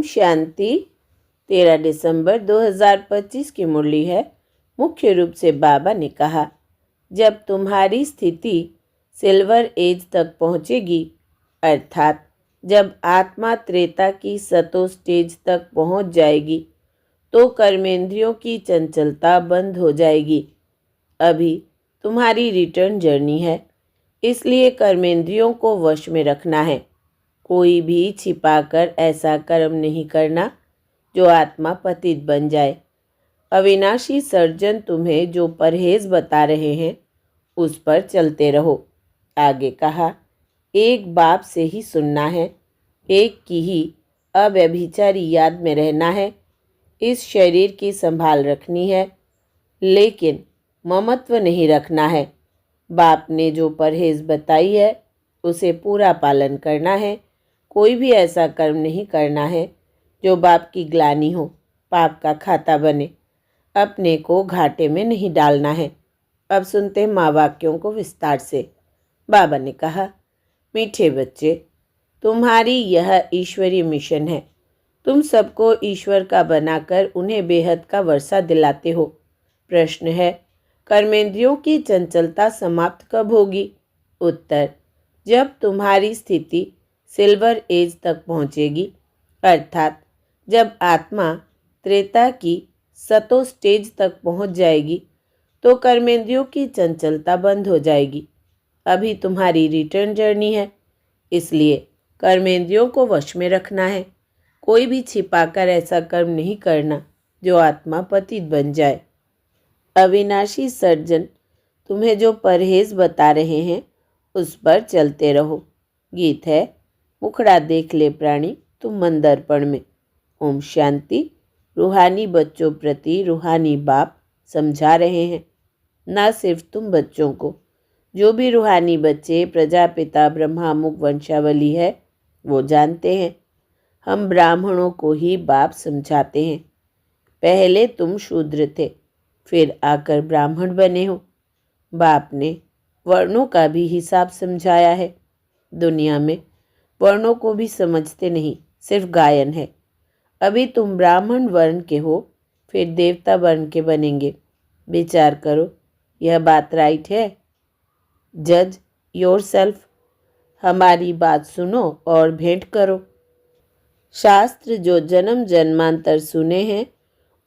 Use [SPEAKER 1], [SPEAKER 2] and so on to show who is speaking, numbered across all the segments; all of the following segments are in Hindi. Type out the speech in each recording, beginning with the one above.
[SPEAKER 1] शांति। 13 दिसंबर 2025 की मुरली है। मुख्य रूप से बाबा ने कहा, जब तुम्हारी स्थिति सिल्वर एज तक पहुँचेगी, अर्थात जब आत्मा त्रेता की सतो स्टेज तक पहुँच जाएगी, तो कर्मेंद्रियों की चंचलता बंद हो जाएगी। अभी तुम्हारी रिटर्न जर्नी है, इसलिए कर्मेंद्रियों को वश में रखना है। कोई भी छिपाकर ऐसा कर्म नहीं करना जो आत्मा पतित बन जाए। अविनाशी सर्जन तुम्हें जो परहेज बता रहे हैं, उस पर चलते रहो। आगे कहा, एक बाप से ही सुनना है, एक की ही अव्यभिचारी याद में रहना है। इस शरीर की संभाल रखनी है, लेकिन ममत्व नहीं रखना है। बाप ने जो परहेज बताई है, उसे पूरा पालन करना है। कोई भी ऐसा कर्म नहीं करना है जो बाप की ग्लानि हो, पाप का खाता बने। अपने को घाटे में नहीं डालना है। अब सुनते हैं माँ वाक्यों को विस्तार से। बाबा ने कहा, मीठे बच्चे, तुम्हारी यह ईश्वरीय मिशन है। तुम सबको ईश्वर का बनाकर उन्हें बेहद का वर्षा दिलाते हो। प्रश्न है, कर्मेंद्रियों की चंचलता समाप्त कब होगी? उत्तर, जब तुम्हारी स्थिति सिल्वर एज तक पहुँचेगी, अर्थात जब आत्मा त्रेता की सतो स्टेज तक पहुँच जाएगी, तो कर्मेंद्रियों की चंचलता बंद हो जाएगी। अभी तुम्हारी रिटर्न जर्नी है, इसलिए कर्मेंद्रियों को वश में रखना है। कोई भी छिपाकर ऐसा कर्म नहीं करना जो आत्मा पतित बन जाए। अविनाशी सर्जन तुम्हें जो परहेज बता रहे हैं, उस पर चलते रहो। गीत है, मुखड़ा देख ले प्राणी तुम मन दर्पण में। ओम शांति। रूहानी बच्चों प्रति रूहानी बाप समझा रहे हैं। न सिर्फ तुम बच्चों को, जो भी रूहानी बच्चे प्रजापिता ब्रह्मामुख वंशावली है, वो जानते हैं। हम ब्राह्मणों को ही बाप समझाते हैं। पहले तुम शूद्र थे, फिर आकर ब्राह्मण बने हो। बाप ने वर्णों का भी हिसाब समझाया है। दुनिया में वर्णों को भी समझते नहीं, सिर्फ गायन है। अभी तुम ब्राह्मण वर्ण के हो, फिर देवता वर्ण के बनेंगे। विचार करो, यह बात राइट है? जज योरसेल्फ। हमारी बात सुनो और भेंट करो। शास्त्र जो जन्म जन्मांतर सुने हैं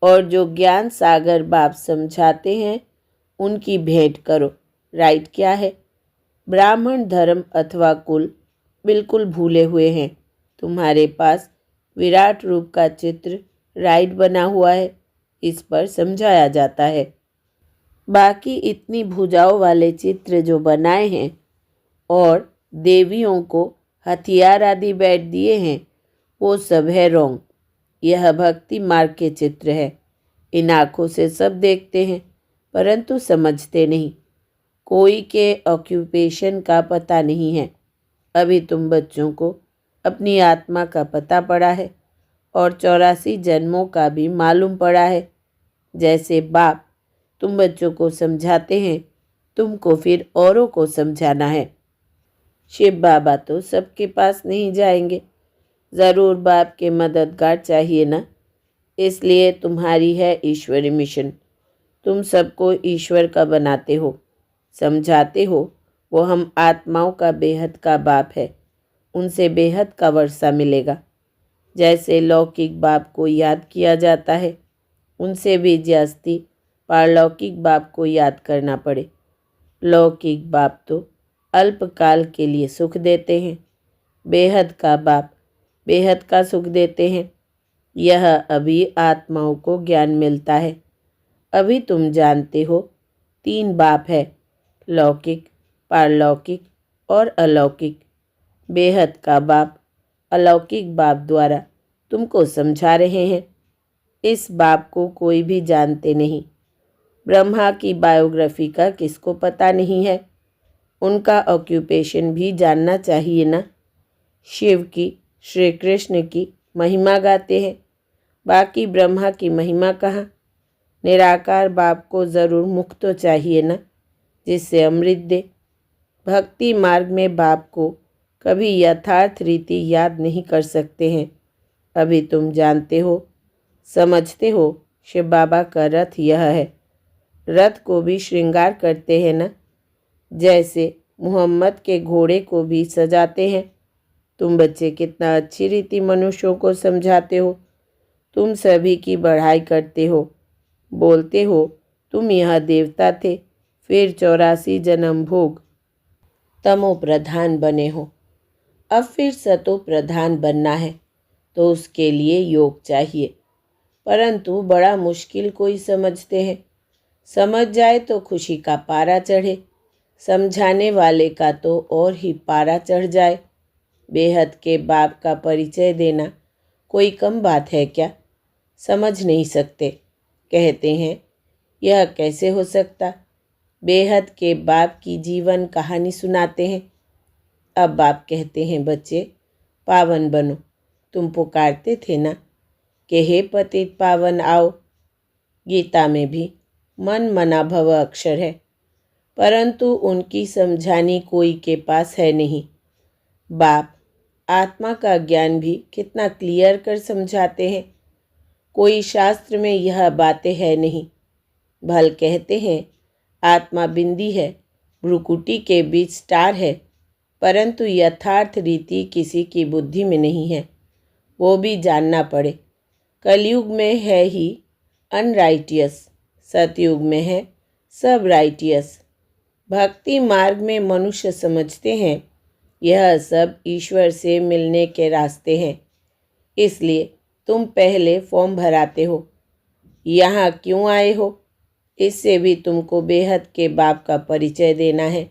[SPEAKER 1] और जो ज्ञान सागर बाप समझाते हैं, उनकी भेंट करो। राइट क्या है? ब्राह्मण धर्म अथवा कुल बिल्कुल भूले हुए हैं। तुम्हारे पास विराट रूप का चित्र राइट बना हुआ है, इस पर समझाया जाता है। बाकी इतनी भुजाओं वाले चित्र जो बनाए हैं और देवियों को हथियार आदि बैठ दिए हैं, वो सब है रॉन्ग। यह भक्ति मार्ग के चित्र है। इन आँखों से सब देखते हैं, परंतु समझते नहीं। कोई के ऑक्यूपेशन का पता नहीं है। अभी तुम बच्चों को अपनी आत्मा का पता पड़ा है और 84 जन्मों का भी मालूम पड़ा है। जैसे बाप तुम बच्चों को समझाते हैं, तुमको फिर औरों को समझाना है। शिव बाबा तो सबके पास नहीं जाएंगे, ज़रूर बाप के मददगार चाहिए ना। इसलिए तुम्हारी है ईश्वरी मिशन। तुम सबको ईश्वर का बनाते हो, समझाते हो। वो हम आत्माओं का बेहद का बाप है, उनसे बेहद का वर्षा मिलेगा। जैसे लौकिक बाप को याद किया जाता है, उनसे भी जास्ती पारलौकिक बाप को याद करना पड़े। लौकिक बाप तो अल्पकाल के लिए सुख देते हैं, बेहद का बाप बेहद का सुख देते हैं। यह अभी आत्माओं को ज्ञान मिलता है। अभी तुम जानते हो 3 बाप है, लौकिक, पारलौकिक और अलौकिक। बेहद का बाप अलौकिक बाप द्वारा तुमको समझा रहे हैं। इस बाप को कोई भी जानते नहीं। ब्रह्मा की बायोग्राफी का किसको पता नहीं है? उनका ऑक्यूपेशन भी जानना चाहिए ना। शिव की, श्री कृष्ण की महिमा गाते हैं, बाकी ब्रह्मा की महिमा कहाँ? निराकार बाप को ज़रूर मुख तो चाहिए ना, जिससे अमृत दे। भक्ति मार्ग में बाप को कभी यथार्थ रीति याद नहीं कर सकते हैं। अभी तुम जानते हो, समझते हो, शिव बाबा का रथ यह है। रथ को भी श्रृंगार करते हैं ना, जैसे मोहम्मद के घोड़े को भी सजाते हैं। तुम बच्चे कितना अच्छी रीति मनुष्यों को समझाते हो। तुम सभी की बढ़ाई करते हो, बोलते हो तुम यह देवता थे, फिर 84 जन्म भोग तमो प्रधान बने हो, अब फिर सतो प्रधान बनना है, तो उसके लिए योग चाहिए। परंतु बड़ा मुश्किल कोई समझते हैं। समझ जाए तो खुशी का पारा चढ़े, समझाने वाले का तो और ही पारा चढ़ जाए। बेहद के बाप का परिचय देना कोई कम बात है क्या? समझ नहीं सकते, कहते हैं यह कैसे हो सकता। बेहद के बाप की जीवन कहानी सुनाते हैं। अब बाप कहते हैं बच्चे पावन बनो। तुम पुकारते थे ना कि हे पतित पावन आओ। गीता में भी मन मना भव अक्षर है, परंतु उनकी समझानी कोई के पास है नहीं। बाप आत्मा का ज्ञान भी कितना क्लियर कर समझाते हैं। कोई शास्त्र में यह बातें है नहीं। भल कहते हैं आत्मा बिंदी है, भ्रुकुटी के बीच स्टार है, परंतु यथार्थ रीति किसी की बुद्धि में नहीं है। वो भी जानना पड़े। कलयुग में है ही अनराइटियस, सतयुग में है सब राइटियस। भक्ति मार्ग में मनुष्य समझते हैं यह सब ईश्वर से मिलने के रास्ते हैं। इसलिए तुम पहले फॉर्म भराते हो। यहाँ क्यों आए हो? इससे भी तुमको बेहद के बाप का परिचय देना है।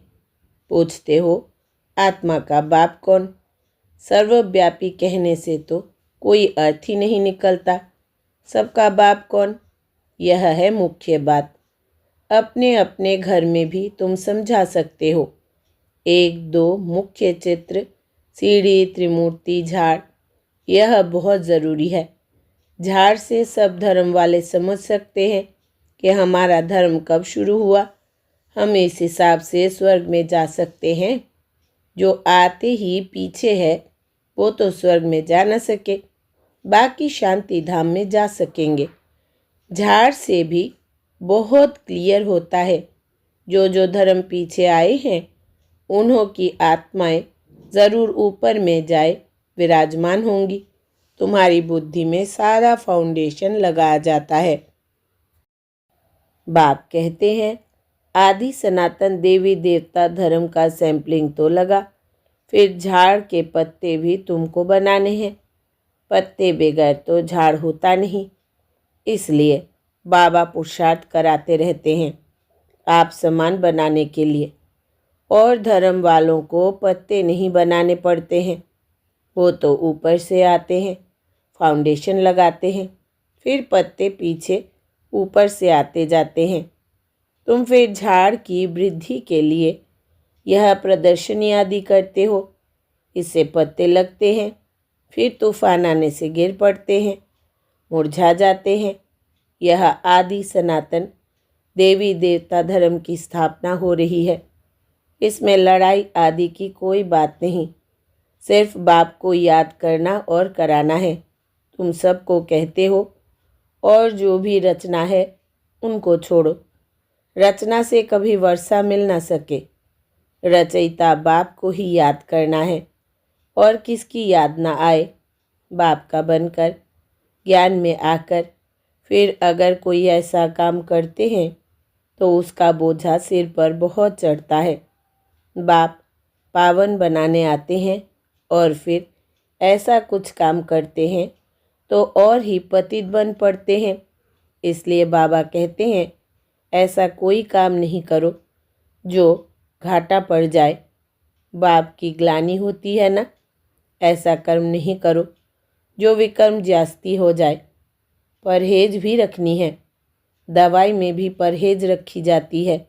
[SPEAKER 1] पूछते हो आत्मा का बाप कौन? सर्वव्यापी कहने से तो कोई अर्थ ही नहीं निकलता। सबका बाप कौन? यह है मुख्य बात। अपने अपने घर में भी तुम समझा सकते हो। एक दो मुख्य चित्र, सीढ़ी, त्रिमूर्ति, झाड़, यह बहुत ज़रूरी है। झाड़ से सब धर्म वाले समझ सकते हैं कि हमारा धर्म कब शुरू हुआ। हम इस हिसाब से स्वर्ग में जा सकते हैं। जो आते ही पीछे है वो तो स्वर्ग में जा न सके, बाकी शांति धाम में जा सकेंगे। झाड़ से भी बहुत क्लियर होता है। जो जो धर्म पीछे आए हैं उन्हों की आत्माएं ज़रूर ऊपर में जाए विराजमान होंगी। तुम्हारी बुद्धि में सारा फाउंडेशन लगाया जाता है। बाप कहते हैं आदि सनातन देवी देवता धर्म का सैंपलिंग तो लगा, फिर झाड़ के पत्ते भी तुमको बनाने हैं। पत्ते बगैर तो झाड़ होता नहीं। इसलिए बाबा पुरुषार्थ कराते रहते हैं आप समान बनाने के लिए। और धर्म वालों को पत्ते नहीं बनाने पड़ते हैं, वो तो ऊपर से आते हैं, फाउंडेशन लगाते हैं, फिर पत्ते पीछे ऊपर से आते जाते हैं। तुम फिर झाड़ की वृद्धि के लिए यह प्रदर्शनी आदि करते हो। इससे पत्ते लगते हैं, फिर तूफान आने से गिर पड़ते हैं, मुरझा जाते हैं। यह आदि सनातन देवी देवता धर्म की स्थापना हो रही है। इसमें लड़ाई आदि की कोई बात नहीं, सिर्फ बाप को याद करना और कराना है। तुम सबको कहते हो और जो भी रचना है उनको छोड़ो। रचना से कभी वर्षा मिल ना सके। रचयिता बाप को ही याद करना है और किसकी याद ना आए। बाप का बनकर ज्ञान में आकर फिर अगर कोई ऐसा काम करते हैं तो उसका बोझा सिर पर बहुत चढ़ता है। बाप पावन बनाने आते हैं और फिर ऐसा कुछ काम करते हैं तो और ही पतित बन पड़ते हैं। इसलिए बाबा कहते हैं ऐसा कोई काम नहीं करो जो घाटा पड़ जाए। बाप की ग्लानि होती है ना, ऐसा कर्म नहीं करो जो विकर्म जास्ती हो जाए। परहेज भी रखनी है। दवाई में भी परहेज रखी जाती है।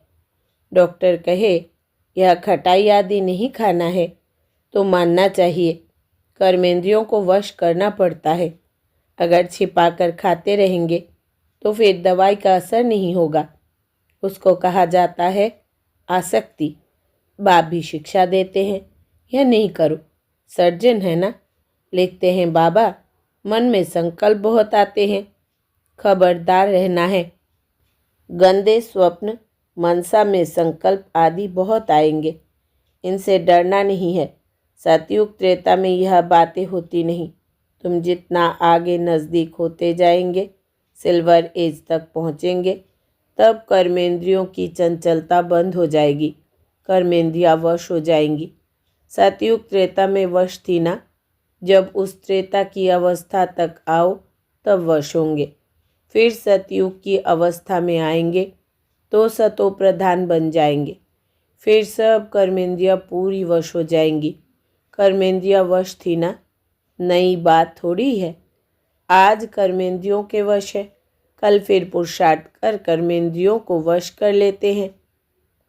[SPEAKER 1] डॉक्टर कहे यह खटाई आदि नहीं खाना है तो मानना चाहिए। कर्मेंद्रियों को वश करना पड़ता है। अगर छिपा कर खाते रहेंगे तो फिर दवाई का असर नहीं होगा। उसको कहा जाता है आसक्ति। बाप भी शिक्षा देते हैं यह नहीं करो। सर्जन है ना, लिखते हैं बाबा मन में संकल्प बहुत आते हैं, खबरदार रहना है। गंदे स्वप्न, मनसा में संकल्प आदि बहुत आएंगे, इनसे डरना नहीं है। सतयुग त्रेता में यह बातें होती नहीं। तुम जितना आगे नज़दीक होते जाएंगे, सिल्वर एज तक पहुँचेंगे, तब कर्मेंद्रियों की चंचलता बंद हो जाएगी, कर्मेंद्रियाँ वश हो जाएंगी। सतयुग त्रेता में वश थी ना, जब उस त्रेता की अवस्था तक आओ तब वश होंगे। फिर सतयुग की अवस्था में आएंगे तो सतो प्रधान बन जाएंगे। फिर सब कर्मेंद्रियाँ पूरी वश हो जाएंगी। कर्मेंद्रियाँ वश थी ना, नई बात थोड़ी है। आज कर्मेंद्रियों के वश है, कल फिर पुरुषार्थ कर कर्मेंद्रियों को वश कर लेते हैं।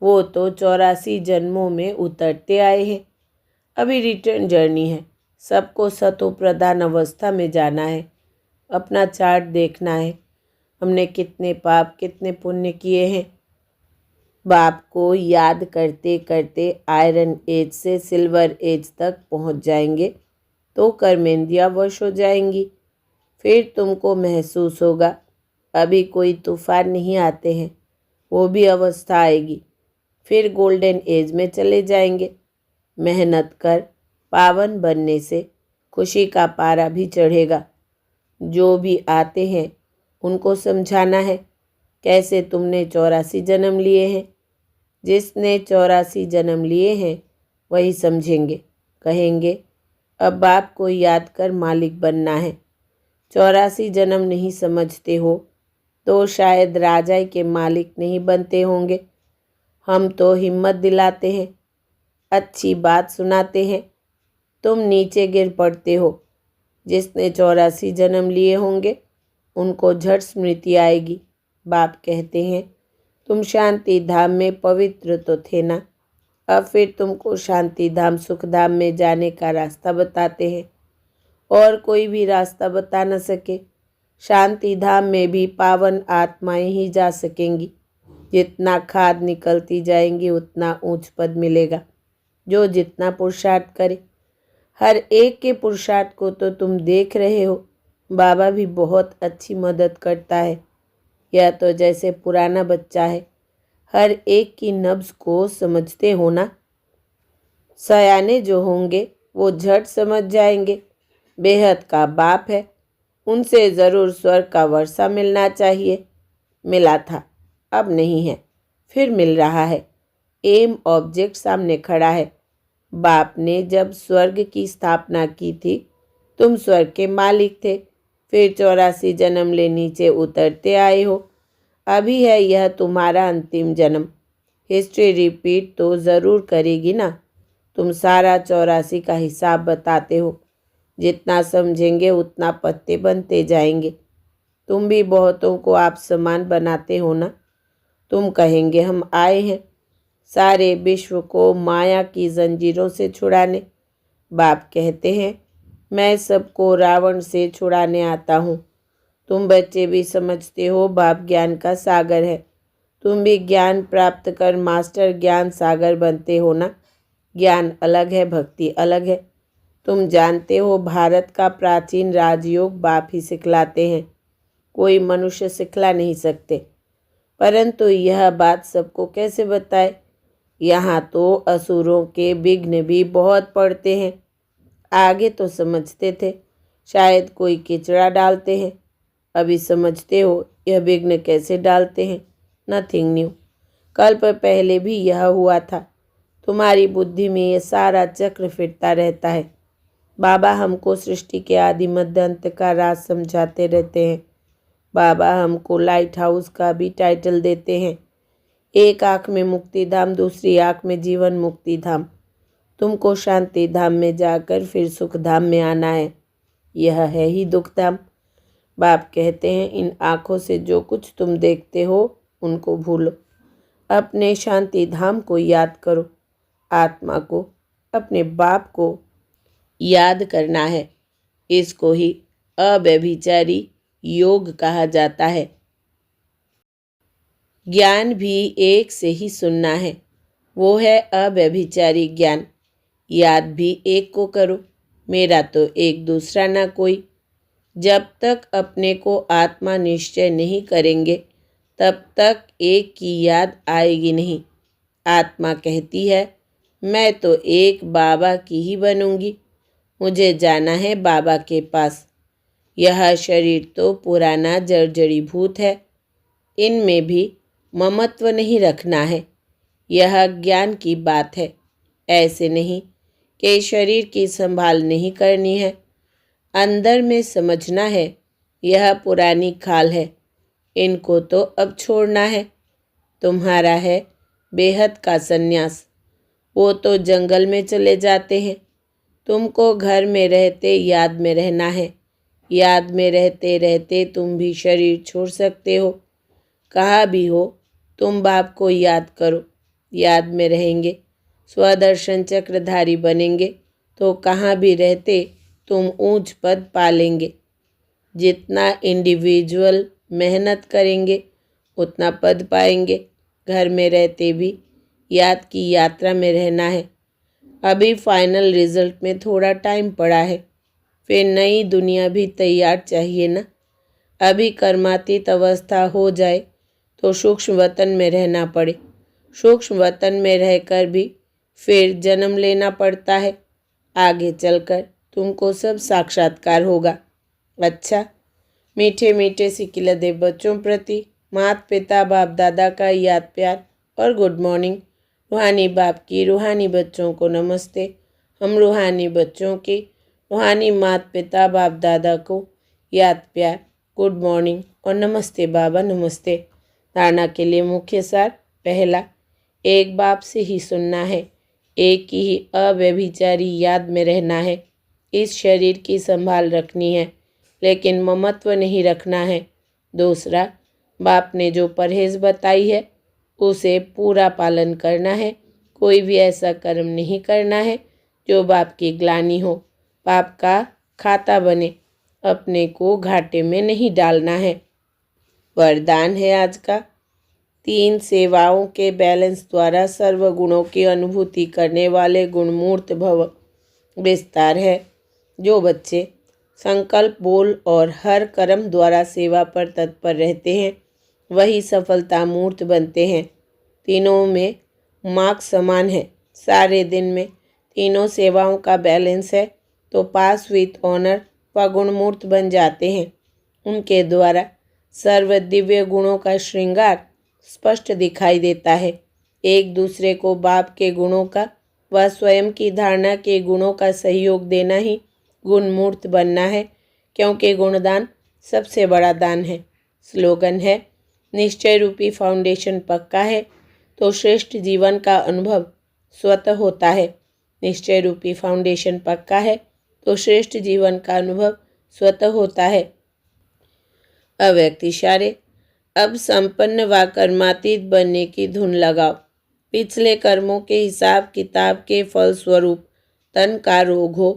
[SPEAKER 1] वो तो 84 जन्मों में उतरते आए हैं। अभी रिटर्न जर्नी है। सबको सतो प्रधान अवस्था में जाना है। अपना चार्ट देखना है, हमने कितने पाप कितने पुण्य किए हैं। बाप को याद करते करते आयरन एज से सिल्वर एज तक पहुंच जाएंगे तो कर्मेंद्रियाँ वश हो जाएंगी। फिर तुमको महसूस होगा अभी कोई तूफान नहीं आते हैं, वो भी अवस्था आएगी। फिर गोल्डन एज में चले जाएंगे। मेहनत कर पावन बनने से खुशी का पारा भी चढ़ेगा। जो भी आते हैं उनको समझाना है कैसे तुमने 84 जन्म लिए हैं। जिसने 84 जन्म लिए हैं वही समझेंगे, कहेंगे अब बाप को याद कर मालिक बनना है। 84 जन्म नहीं समझते हो तो शायद राजाई के मालिक नहीं बनते होंगे। हम तो हिम्मत दिलाते हैं, अच्छी बात सुनाते हैं, तुम नीचे गिर पड़ते हो। जिसने 84 जन्म लिए होंगे उनको झट स्मृति आएगी। बाप कहते हैं तुम शांति धाम में पवित्र तो थे ना, अब फिर तुमको शांति धाम सुख धाम में जाने का रास्ता बताते हैं। और कोई भी रास्ता बता न सके। शांति धाम में भी पावन आत्माएं ही जा सकेंगी। जितना खाद निकलती जाएंगी उतना ऊंच पद मिलेगा। जो जितना पुरुषार्थ करे, हर एक के पुरुषार्थ को तो तुम देख रहे हो। बाबा भी बहुत अच्छी मदद करता है। यह तो जैसे पुराना बच्चा है, हर एक की नब्ज को समझते हो ना। सयाने जो होंगे वो झट समझ जाएंगे। बेहद का बाप है, उनसे ज़रूर स्वर्ग का वर्षा मिलना चाहिए। मिला था, अब नहीं है, फिर मिल रहा है। एम ऑब्जेक्ट सामने खड़ा है। बाप ने जब स्वर्ग की स्थापना की थी तुम स्वर्ग के मालिक थे, फिर 84 जन्म ले नीचे उतरते आए हो। अभी है यह तुम्हारा अंतिम जन्म। हिस्ट्री रिपीट तो ज़रूर करेगी ना। तुम सारा 84 का हिसाब बताते हो। जितना समझेंगे उतना पत्ते बनते जाएंगे। तुम भी बहुतों को आप समान बनाते हो ना। तुम कहेंगे हम आए हैं सारे विश्व को माया की जंजीरों से छुड़ाने। बाप कहते हैं मैं सबको रावण से छुड़ाने आता हूँ। तुम बच्चे भी समझते हो बाप ज्ञान का सागर है। तुम भी ज्ञान प्राप्त कर मास्टर ज्ञान सागर बनते हो ना। ज्ञान अलग है, भक्ति अलग है। तुम जानते हो भारत का प्राचीन राजयोग बाप ही सिखलाते हैं, कोई मनुष्य सिखला नहीं सकते। परंतु यह बात सबको कैसे बताए। यहाँ तो असुरों के विघ्न भी बहुत पड़ते हैं। आगे तो समझते थे शायद कोई किचड़ा डालते हैं, अभी समझते हो यह विघ्न कैसे डालते हैं। नथिंग न्यू, कल्प पहले भी यह हुआ था। तुम्हारी बुद्धि में यह सारा चक्र फिरता रहता है। बाबा हमको सृष्टि के आदि मध्य अंत का राज समझाते रहते हैं। बाबा हमको लाइट हाउस का भी टाइटल देते हैं। एक आँख में मुक्ति धाम, दूसरी आँख में जीवन मुक्ति धाम। तुमको शांति धाम में जाकर फिर सुख धाम में आना है। यह है ही दुख धाम। बाप कहते हैं इन आँखों से जो कुछ तुम देखते हो उनको भूलो। अपने शांति धाम को याद करो। आत्मा को, अपने बाप को याद करना है। इसको ही अव्यभिचारी योग कहा जाता है। ज्ञान भी एक से ही सुनना है, वो है अव्यभिचारी ज्ञान। याद भी एक को करो, मेरा तो एक दूसरा ना कोई। जब तक अपने को आत्मा निश्चय नहीं करेंगे तब तक एक की याद आएगी नहीं। आत्मा कहती है मैं तो एक बाबा की ही बनूंगी, मुझे जाना है बाबा के पास। यह शरीर तो पुराना जर्जरीभूत है, इनमें भी ममत्व नहीं रखना है। यह ज्ञान की बात है। ऐसे नहीं कि शरीर की संभाल नहीं करनी है। अंदर में समझना है यह पुरानी खाल है, इनको तो अब छोड़ना है। तुम्हारा है बेहद का सन्यास, वो तो जंगल में चले जाते हैं। तुमको घर में रहते याद में रहना है। याद में रहते रहते तुम भी शरीर छोड़ सकते हो। कहाँ भी हो तुम बाप को याद करो। याद में रहेंगे, स्वदर्शन चक्रधारी बनेंगे तो कहाँ भी रहते तुम ऊंच पद पालेंगे। जितना इंडिविजुअल मेहनत करेंगे उतना पद पाएंगे। घर में रहते भी याद की यात्रा में रहना है। अभी फाइनल रिजल्ट में थोड़ा टाइम पड़ा है, फिर नई दुनिया भी तैयार चाहिए ना। अभी कर्मातीत अवस्था हो जाए तो सूक्ष्म वतन में रहना पड़े। सूक्ष्म वतन में रहकर भी फिर जन्म लेना पड़ता है। आगे चलकर तुमको सब साक्षात्कार होगा। अच्छा, मीठे मीठे सिकिलदे बच्चों प्रति माता पिता बाप दादा का याद प्यार और गुड मॉर्निंग। रूहानी बाप की रूहानी बच्चों को नमस्ते। हम रूहानी बच्चों की रूहानी माता पिता बाप दादा को याद प्यार, गुड मॉर्निंग और नमस्ते बाबा नमस्ते। धारणा के लिए मुख्य सार। पहला, एक बाप से ही सुनना है, एक की ही अव्यभिचारी याद में रहना है। इस शरीर की संभाल रखनी है लेकिन ममत्व नहीं रखना है। दूसरा, बाप ने जो परहेज बताई है उसे पूरा पालन करना है। कोई भी ऐसा कर्म नहीं करना है जो बाप की ग्लानि हो, पाप का खाता बने। अपने को घाटे में नहीं डालना है। वरदान है आज का। 3 सेवाओं के बैलेंस द्वारा सर्व गुणों की अनुभूति करने वाले गुणमूर्त भव। विस्तार है। जो बच्चे संकल्प, बोल और हर कर्म द्वारा सेवा पर तत्पर रहते हैं वही सफलता मूर्त बनते हैं। तीनों में मार्क्स समान है। सारे दिन में तीनों सेवाओं का बैलेंस है तो पास विथ ऑनर व गुणमूर्त बन जाते हैं। उनके द्वारा सर्व दिव्य गुणों का श्रृंगार स्पष्ट दिखाई देता है। एक दूसरे को बाप के गुणों का व स्वयं की धारणा के गुणों का सहयोग देना ही गुणमूर्त बनना है, क्योंकि गुणदान सबसे बड़ा दान है। स्लोगन है, निश्चय रूपी फाउंडेशन पक्का है तो श्रेष्ठ जीवन का अनुभव स्वतः होता है। निश्चय रूपी फाउंडेशन पक्का है तो श्रेष्ठ जीवन का अनुभव स्वतः होता है। अव्यक्त इशारे। अब संपन्न व कर्मातीत बनने की धुन लगाओ। पिछले कर्मों के हिसाब किताब के फलस्वरूप तन का रोग हो,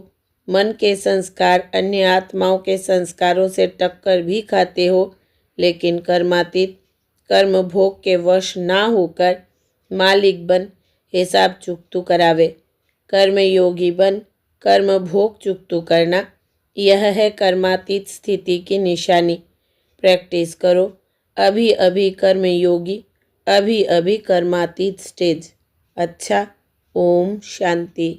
[SPEAKER 1] मन के संस्कार अन्य आत्माओं के संस्कारों से टक्कर भी खाते हो, लेकिन कर्मातीत कर्म भोग के वश ना होकर मालिक बन हिसाब चुकतू करावे। कर्म योगी बन कर्म भोग चुकतू करना, यह है कर्मातीत स्थिति की निशानी। प्रैक्टिस करो। अभी अभी कर्म योगी, अभी अभी कर्मातीत स्टेज। अच्छा, ओम शांति।